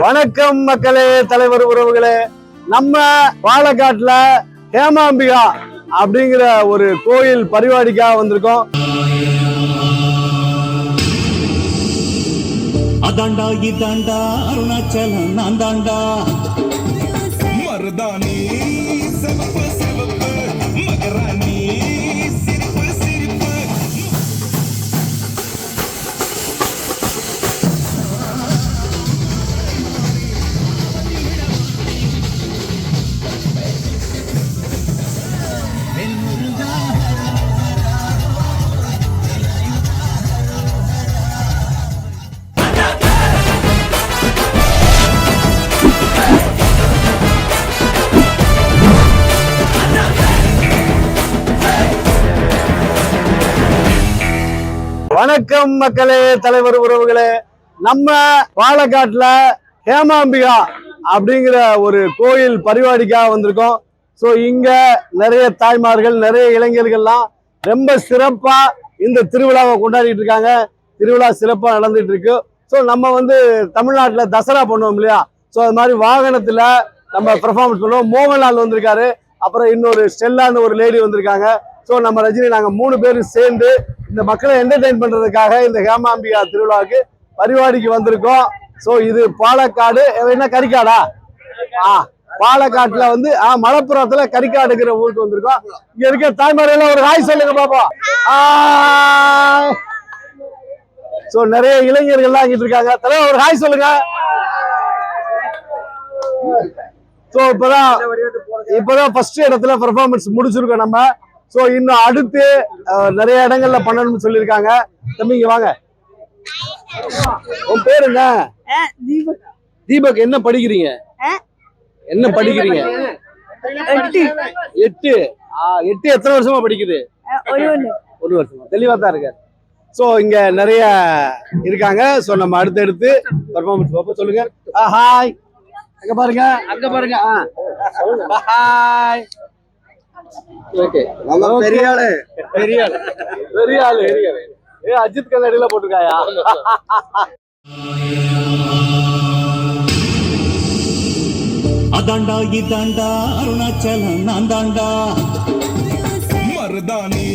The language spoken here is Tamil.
வணக்கம் மக்களே, தலைவர் உறவுகளே. நம்ம பாலக்காட்டுல ஹேமாம்பிகா அப்படிங்கிற ஒரு கோயில் பரிபாடிக்காக வந்திருக்கோம். அதாண்டா இதாண்டா அருணாச்சலம் நான் தாண்டா மருதானி சிவப்பு சிவப்பு மகராணி சிரிப்பு சிரிப்பு. வணக்கம் மக்களே, தலைவர் உறவுகளே. நம்ம பாலக்காட்டுல ஹேமாம்பிகா அப்படிங்கிற ஒரு கோயில் பரிபாடிக்காக வந்திருக்கோம். ஸோ இங்க நிறைய தாய்மார்கள், நிறைய இளைஞர்கள்லாம் ரொம்ப சிறப்பா இந்த திருவிழாவை கொண்டாடிட்டு இருக்காங்க. திருவிழா சிறப்பா நடந்துட்டு இருக்கு. ஸோ நம்ம தமிழ்நாட்டில் தசரா பண்ணுவோம் இல்லையா? ஸோ அது மாதிரி வாகனத்துல நம்ம பெர்ஃபார்மன்ஸ் பண்ணுவோம். மோகன்லால் வந்திருக்காரு, அப்புறம் இன்னொரு ஸ்டெல்லான்னு ஒரு லேடி வந்திருக்காங்க. ஸோ நம்ம ரஜினி நாங்கள் 3 பேரும் சேர்ந்து இந்த மக்களை என்டர்டெயின் பண்றதுக்காக இந்த ஹேமாம்பிகா திருவிழாவுக்கு பரிபாடிக்கு வந்திருக்கோம். ஸோ இது பாலக்காடு, என்ன கரிக்காடா? பாலக்காட்டுல மலப்புறத்துல கரிக்காடுங்கிற ஊருக்கு வந்திருக்கோம். இங்க இருக்க தாய்மாரெல்லாம் ஒரு ஹாய் சொல்லுங்க பாப்பா. ஸோ நிறைய இளைஞர்கள்லாம் இங்கிட்டு இருக்காங்க. தலைவர் ஒரு ஹாய் சொல்லுங்க. ஸோ இப்பதான் ஃபர்ஸ்ட் இடத்துல பெர்ஃபார்மன்ஸ் முடிச்சிருக்கோம் நம்ம. ஸோ இன்னும் அடுத்து நிறைய இடங்கள்ல பண்ணணும்னு சொல்லியிருக்காங்க. தம்பி இங்க வாங்க. உன் பேர் என்ன? தீபக். என்ன படிக்கிறீங்க? என்ன படிக்கிறீங்க? 8. 8 எத்தனை வருஷமா படிக்குது? 1 வருஷமா. தெளிவா தான் இருக்காரு. ஸோ இங்க நிறைய இருக்காங்க. ஸோ நம்ம அடுத்தடுத்து பெர்ஃபார்மன்ஸ் பார்ப்போம். சொல்லுங்க. ஹாய். அங்க பாருங்க, அங்க பாருங்க. ஹாய். ஓகே, பெரிய ஆளு, பெரிய ஆளு, பெரிய ஆளு. அஜித் கண்ணாடியில போட்டிருக்காயா? அதாண்டா இதாண்டா அருணாச்சலம் நான் தாண்டா மருதானி